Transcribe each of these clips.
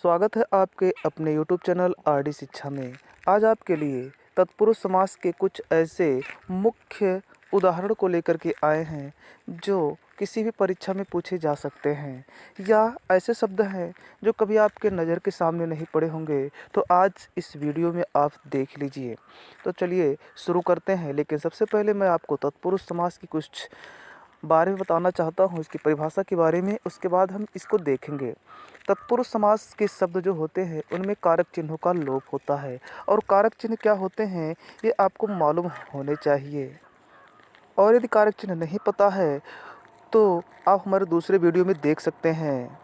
स्वागत है आपके अपने यूट्यूब चैनल आरडी शिक्षा में। आज आपके लिए तत्पुरुष समास के कुछ ऐसे मुख्य उदाहरण को लेकर के आए हैं जो किसी भी परीक्षा में पूछे जा सकते हैं, या ऐसे शब्द हैं जो कभी आपके नज़र के सामने नहीं पड़े होंगे। तो आज इस वीडियो में आप देख लीजिए। तो चलिए शुरू करते हैं, लेकिन सबसे पहले मैं आपको तत्पुरुष समास की कुछ बारे में बताना चाहता हूँ, इसकी परिभाषा के बारे में। उसके बाद हम इसको देखेंगे। तत्पुरुष समास के शब्द जो होते हैं उनमें कारक चिन्हों का लोप होता है, और कारक चिन्ह क्या होते हैं ये आपको मालूम होने चाहिए। और यदि कारक चिन्ह नहीं पता है तो आप हमारे दूसरे वीडियो में देख सकते हैं,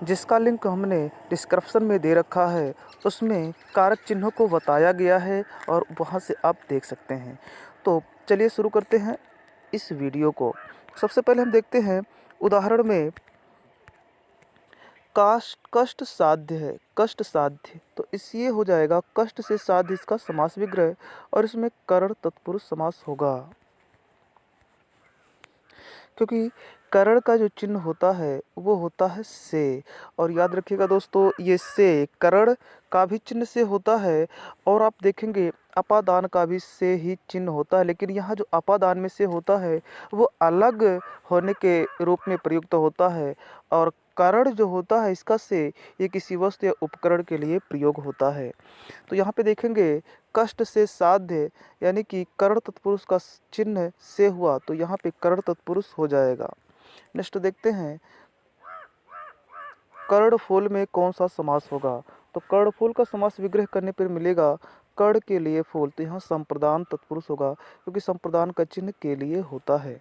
जिसका लिंक हमने डिस्क्रिप्शन में दे रखा है। उसमें कारक चिन्हों को बताया गया है और वहाँ से आप देख सकते हैं। तो चलिए शुरू करते हैं इस वीडियो को। सबसे पहले हम देखते हैं उदाहरण में कष्ट साध्य है, कष्ट साध्य, तो इस ये हो जाएगा कष्ट से साध्य, इसका समास विग्रह, और इसमें करण तत्पुरुष समास होगा, क्योंकि करण का जो चिन्ह होता है वो होता है से। और याद रखिएगा दोस्तों, ये से करण का भी चिन्ह से होता है, और आप देखेंगे अपादान का भी से ही चिन्ह होता है। लेकिन यहाँ जो अपादान में से होता है वो अलग होने के रूप में प्रयुक्त होता है, और करण जो होता है इसका से ये किसी वस्तु या उपकरण के लिए प्रयोग होता है। तो यहाँ पे देखेंगे कष्ट से साध्य, यानी कि कर्ण तत्पुरुष का चिन्ह से हुआ, तो यहाँ पे कर्ण तत्पुरुष हो जाएगा। नेक्स्ट देखते हैं कर्णफूल में कौन सा समास होगा। तो कर्णफूल का समास विग्रह करने पर मिलेगा कर्ण के लिए फूल, तो यहाँ संप्रदान तत्पुरुष होगा, क्योंकि संप्रदान का चिन्ह के लिए होता है।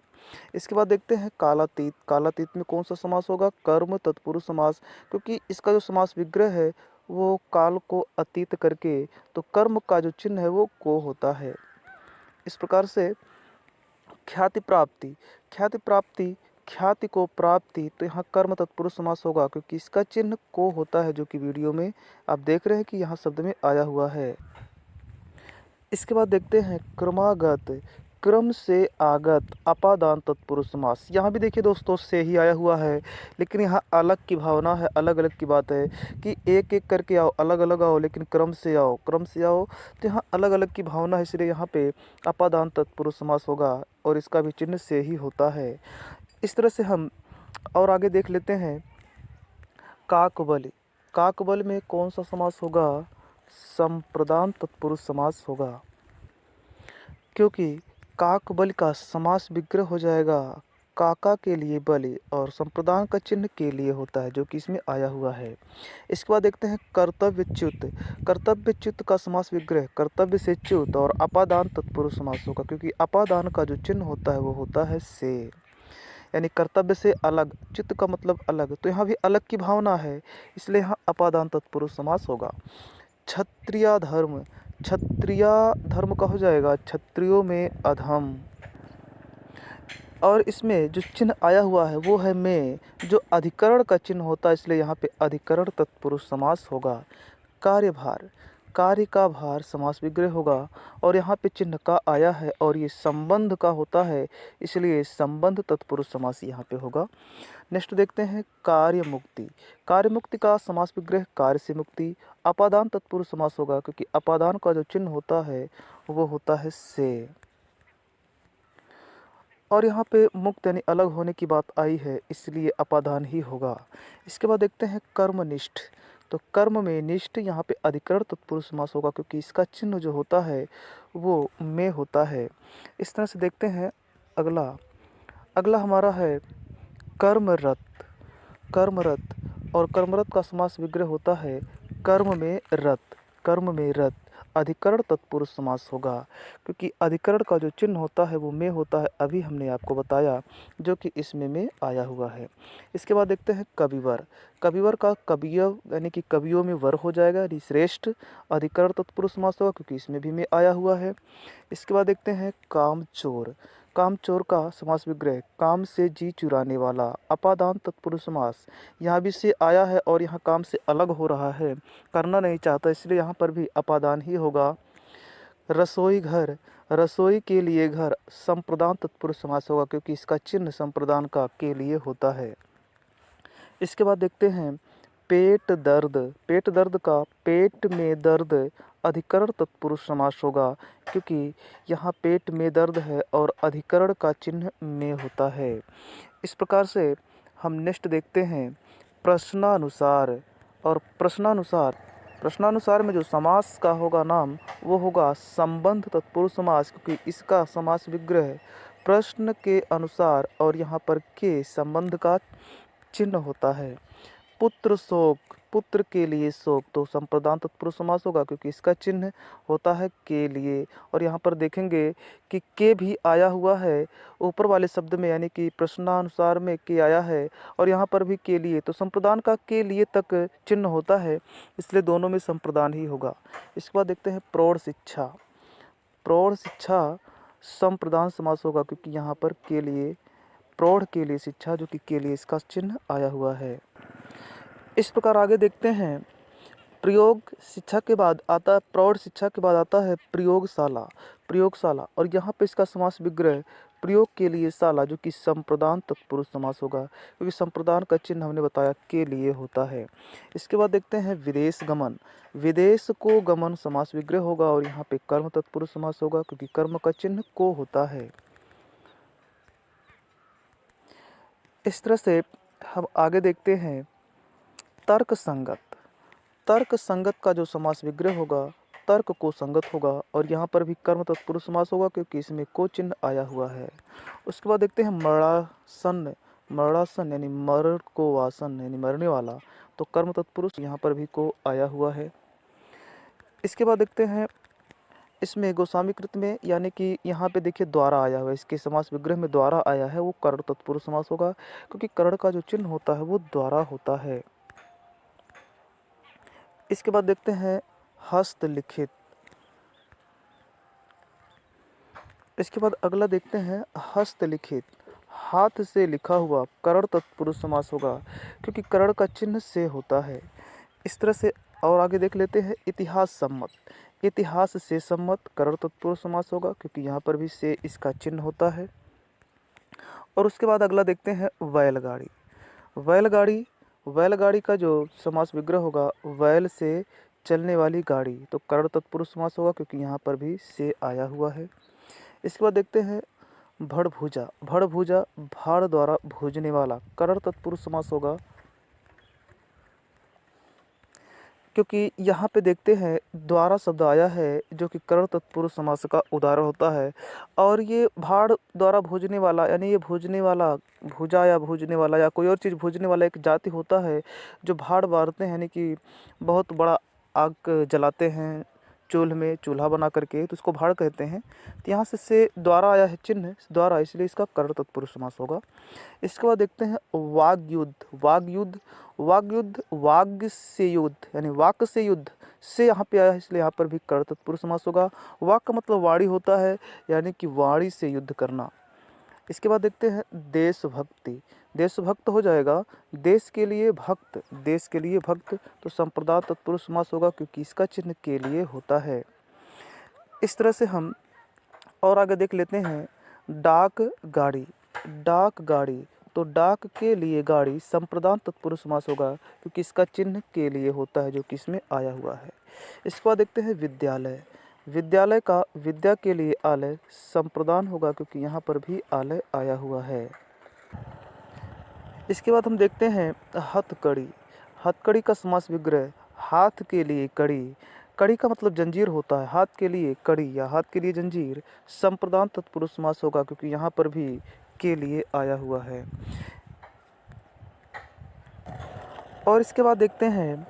इसके बाद देखते हैं कालातीत। कालातीत में कौन सा समास होगा, कर्म तत्पुरुष समास, क्योंकि इसका जो समास विग्रह है वो काल को अतीत करके, तो कर्म का जो चिन्ह है वो को होता है। इस प्रकार से ख्याति प्राप्ति, ख्याति प्राप्ति, ख्याति को प्राप्ति, तो यहाँ कर्म तत्पुरुष समास होगा, क्योंकि इसका चिन्ह को होता है, जो कि वीडियो में आप देख रहे हैं कि यहाँ शब्द में आया हुआ है। इसके बाद देखते हैं क्रमागत, क्रम से आगत, अपादान तत्पुरुष समास। यहाँ भी देखिए दोस्तों से ही आया हुआ है, लेकिन यहाँ अलग की भावना है, अलग अलग की बात है कि एक एक करके आओ, अलग अलग आओ, लेकिन क्रम से आओ, क्रम से आओ, तो यहाँ अलग अलग की भावना है, इसलिए यहाँ पे अपादान तत्पुरुष समास होगा, और इसका भी चिन्ह से ही होता है। इस तरह से हम और आगे देख लेते हैं काकबल। काकबल में कौन सा समास होगा, संप्रदान तत्पुरुष समास होगा, क्योंकि काकबल का समास विग्रह हो जाएगा काका के लिए बलि, और संप्रदान का चिन्ह के लिए होता है, जो कि इसमें आया हुआ है। इसके बाद देखते हैं कर्तव्यच्युत। कर्तव्यच्युत का समास विग्रह कर्तव्य से च्युत और अपादान तत्पुरुष समास होगा, क्योंकि अपादान का जो चिन्ह होता है वो होता है से, यानी कर्तव्य से अलग, च्युत का मतलब अलग, तो यहाँ भी अलग की भावना है, इसलिए यहाँ अपादान तत्पुरुष समास होगा। क्षत्रिय धर्म, क्षत्रिय धर्म का हो जाएगा क्षत्रियों में अधम, और इसमें जो चिन्ह आया हुआ है वो है में, जो अधिकरण का चिन्ह होता है, इसलिए यहाँ पे अधिकरण तत्पुरुष समास होगा। कार्यभार, कार्य का भार समास विग्रह होगा, और यहाँ पे चिन्ह का आया है और ये संबंध का होता है, इसलिए संबंध तत्पुरुष समास यहाँ पे होगा। नेक्स्ट देखते हैं कार्य मुक्ति। कार्य मुक्ति का समास विग्रह कार्य से मुक्ति, अपादान तत्पुरुष समास होगा, क्योंकि अपादान का जो चिन्ह होता है वो होता है से, और यहाँ पे मुक्त यानी अलग होने की बात आई है, इसलिए अपादान ही होगा। इसके बाद देखते हैं कर्मनिष्ठ। तो कर्म में निष्ठ, यहाँ पे अधिकरण तत्पुरुष समास होगा, क्योंकि इसका चिन्ह जो होता है वो में होता है। इस तरह से देखते हैं अगला। अगला हमारा है कर्मरत। कर्मरत, और कर्मरत का समास विग्रह होता है कर्म में रत, कर्म में रत, अधिकरण तत्पुरुष समास होगा, क्योंकि अधिकरण का जो चिन्ह होता है वो में होता है, अभी हमने आपको बताया, जो कि इसमें में आया हुआ है। इसके बाद देखते हैं कविवर। कविवर का कविय यानी कि कवियों में वर हो जाएगा, यानी श्रेष्ठ, अधिकरण तत्पुरुष समास होगा, क्योंकि इसमें भी में आया हुआ है। इसके बाद देखते हैं कामचोर। कामचोर का समास विग्रह काम से जी चुराने वाला, अपादान तत्पुरुष समास, यहाँ भी से आया है और यहाँ काम से अलग हो रहा है, करना नहीं चाहता, इसलिए यहाँ पर भी अपादान ही होगा। रसोई घर, रसोई के लिए घर, संप्रदान तत्पुरुष समास होगा, क्योंकि इसका चिन्ह संप्रदान का के लिए होता है। इसके बाद देखते हैं पेट दर्द का पेट में दर्द अधिकरण तत्पुरुष समास होगा, क्योंकि यहाँ पेट में दर्द है और अधिकरण का चिन्ह में होता है। इस प्रकार से हम नेक्स्ट देखते हैं प्रश्नानुसार। और प्रश्नानुसार में जो समास का होगा नाम वो होगा संबंध तत्पुरुष समास, क्योंकि इसका समास विग्रह प्रश्न के अनुसार और यहाँ पर के संबंध का चिन्ह होता है। पुत्र शोक, पुत्र के लिए शोक, तो संप्रदान तत्पुरुष समास होगा, क्योंकि इसका चिन्ह होता है के लिए। और यहाँ पर देखेंगे कि के भी आया हुआ है ऊपर वाले शब्द में, यानी कि प्रश्नानुसार में के आया है और यहाँ पर भी के लिए, तो संप्रदान का के लिए तक चिन्ह होता है, इसलिए दोनों में संप्रदान ही होगा। इसके बाद देखते हैं प्रौढ़ शिक्षा। प्रौढ़ शिक्षा संप्रदान समास होगा, क्योंकि यहाँ पर के लिए, प्रौढ़ के लिए शिक्षा, जो कि के लिए इसका चिन्ह आया हुआ है। इस प्रकार आगे देखते हैं प्रयोग शिक्षा के बाद आता है, प्रौढ़ शिक्षा के बाद आता है प्रयोगशाला। और यहाँ पे इसका समास विग्रह प्रयोग के लिए शाला, जो कि संप्रदान तत्पुरुष समास होगा, क्योंकि संप्रदान का चिन्ह हमने बताया के लिए होता है। इसके बाद देखते हैं विदेश गमन। विदेश को गमन समास विग्रह होगा और यहाँ पे कर्म तत्पुरुष समास होगा, क्योंकि कर्म का चिन्ह को होता है। इस तरह से हम आगे देखते हैं तर्क संगत का जो समास विग्रह होगा तर्क को संगत होगा, और यहाँ पर भी कर्म तत्पुरुष समास होगा, क्योंकि इसमें को चिन्ह आया हुआ है। उसके बाद देखते हैं मरणासन यानी मर को वासन यानी मरने वाला, तो कर्म तत्पुरुष यहाँ पर भी को आया हुआ है। इसके बाद देखते हैं इसमें गोस्वामी कृत में, यानी कि यहाँ पे देखिए द्वारा आया हुआ है, इसके समास विग्रह में द्वारा आया है, वो कर्ण तत्पुरुष समास होगा, क्योंकि कर्ण का जो चिन्ह होता है वो द्वारा होता है। इसके बाद देखते हैं हस्तलिखित। इसके बाद अगला देखते हैं हस्तलिखित। हाथ से लिखा हुआ कर्ण तत्पुरुष समास होगा, क्योंकि कर्ण का चिन्ह से होता है। इस तरह से और आगे देख लेते हैं इतिहास से सम्मत कर्ण तत्पुरुष समास होगा, क्योंकि यहाँ पर भी से इसका चिन्ह होता है। और उसके बाद अगला देखते हैं बैलगाड़ी का जो समास विग्रह होगा बैल से चलने वाली गाड़ी, तो कर्ण तत्पुरुष समास होगा, क्योंकि यहाँ पर भी से आया हुआ है। इसके बाद देखते हैं भड़भुजा भाड़ द्वारा भूजने वाला, कर्ण तत्पुरुष समास होगा, क्योंकि यहाँ पे देखते हैं द्वारा शब्द आया है, जो कि कर्ण तत्पुरुष समास का उदाहरण होता है। और ये भाड़ द्वारा भूजने वाला, यानी ये भूजने वाला, भूजा या भूजने वाला या कोई और चीज़ भूजने वाला एक जाति होता है, जो भाड़ बारते हैं, यानी कि बहुत बड़ा आग जलाते हैं चूल्हे में, चूल्हा बना करके, तो उसको भाड़ कहते हैं। तो यहाँ से द्वारा आया है चिन्ह द्वारा, इसलिए इसका कर्ण तत्पुरुष समास होगा। इसके बाद देखते हैं वाग से युद्ध, यानी वाक से युद्ध से यहाँ पे आया है, इसलिए यहाँ पर भी कर्ण तत्पुरुष समास होगा। वाक का मतलब वाणी होता है, यानी कि वाणी से युद्ध करना। इसके बाद देखते हैं देशभक्त हो जाएगा, देश के लिए भक्त, तो संप्रदान तत्पुरुष समास होगा, क्योंकि इसका चिन्ह के लिए होता है। इस तरह से हम और आगे देख लेते हैं डाक गाड़ी, तो डाक के लिए गाड़ी संप्रदान तत्पुरुष समास होगा, क्योंकि इसका चिन्ह के लिए होता है, जो कि इसमें आया हुआ है। इसके बाद देखते हैं विद्यालय का विद्या के लिए आलय संप्रदान होगा, क्योंकि यहाँ पर भी आलय आया हुआ है। इसके बाद हम देखते हैं हथकड़ी का समास विग्रह हाथ के लिए कड़ी का मतलब जंजीर होता है, हाथ के लिए कड़ी या हाथ के लिए जंजीर संप्रदान तत्पुरुष समास होगा, क्योंकि यहाँ पर भी के लिए आया हुआ है। और इसके बाद देखते हैं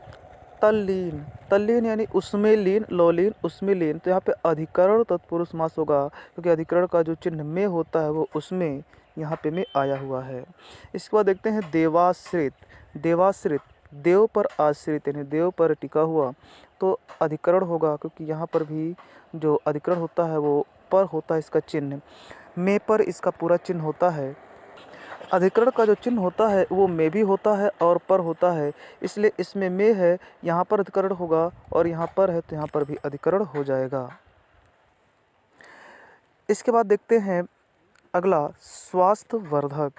तल्लीन यानी उसमें लीन, लोलीन उसमें लीन, तो यहाँ पे अधिकरण तत्पुरुष समास होगा, क्योंकि अधिकरण का जो चिन्ह में होता है वो उसमें यहाँ पे में आया हुआ है। इसके बाद देखते हैं देवाश्रित देव पर आश्रित, यानी देव पर टिका हुआ, तो अधिकरण होगा, क्योंकि यहाँ पर भी जो अधिकरण होता है वो पर होता है इसका चिन्ह, में पर इसका पूरा चिन्ह होता है। अधिकरण का जो चिन्ह होता है वो में भी होता है और पर होता है, इसलिए इसमें में है, यहाँ पर अधिकरण होगा, और यहाँ पर है तो यहाँ पर भी अधिकरण हो जाएगा। इसके बाद देखते हैं अगला स्वास्थ्यवर्धक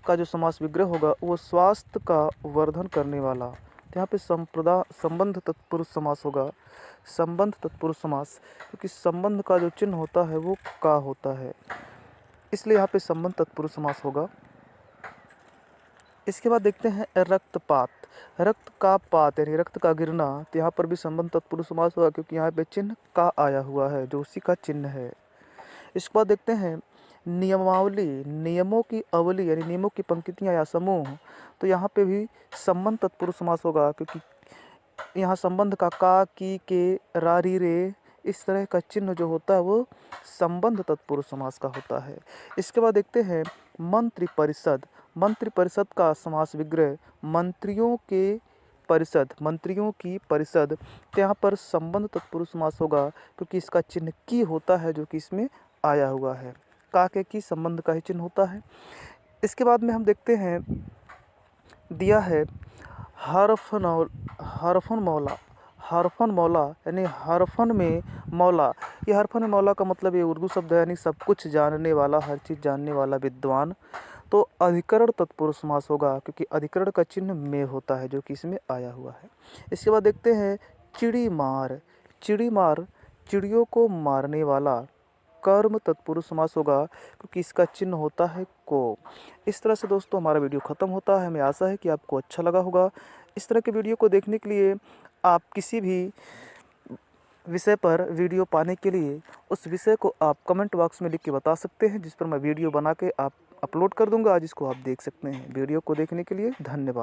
का जो समास विग्रह होगा वो स्वास्थ्य का वर्धन करने वाला। तो यहाँ पे संबंध तत्पुरुष समास होगा, संबंध तत्पुरुष समास, क्योंकि संबंध का जो चिन्ह होता है वो का होता है, इसलिए यहाँ पे संबंध तत्पुरुष समास होगा। इसके बाद देखते हैं रक्तपात। रक्त का पात यानी रक्त का गिरना, तो यहाँ पर भी संबंध तत्पुरुष समास होगा, क्योंकि यहाँ पे चिन्ह का आया हुआ है जो उसी का चिन्ह है। इसके बाद देखते हैं नियमावली, नियमों की अवली यानी नियमों की पंक्तियाँ या समूह, तो यहाँ पे भी संबंध तत्पुरुष समास होगा, क्योंकि यहाँ संबंध का की के रा री रे इस तरह का चिन्ह जो होता है वो संबंध तत्पुरुष समास का होता है। इसके बाद देखते हैं मंत्रि परिषद। मंत्रि परिषद का समास विग्रह मंत्रियों के परिषद, मंत्रियों की परिषद, तो यहाँ पर संबंध तत्पुरुष समास होगा, क्योंकि इसका चिन्ह की होता है जो कि इसमें आया हुआ है। का के की संबंध का ही चिन्ह होता है। इसके बाद में हम देखते हैं दिया है हरफन मौला। हरफन मौला यानी हरफन में मौला। ये हरफन में मौला का मतलब ये उर्दू शब्द है, यानी सब कुछ जानने वाला, हर चीज़ जानने वाला विद्वान। तो अधिकरण तत्पुरुष समास होगा, क्योंकि अधिकरण का चिन्ह में होता है जो कि इसमें आया हुआ है। इसके बाद देखते हैं चिड़ी मार। चिड़ी मार चिड़ियों को मारने वाला, कर्म तत्पुरुष समास होगा, क्योंकि इसका चिन्ह होता है को। इस तरह से दोस्तों हमारा वीडियो ख़त्म होता है। हमें आशा है कि आपको अच्छा लगा होगा। इस तरह के वीडियो को देखने के लिए आप किसी भी विषय पर वीडियो पाने के लिए उस विषय को आप कमेंट बॉक्स में लिख के बता सकते हैं, जिस पर मैं वीडियो बना के आप अपलोड कर दूंगा, जिसको आप देख सकते हैं। वीडियो को देखने के लिए धन्यवाद।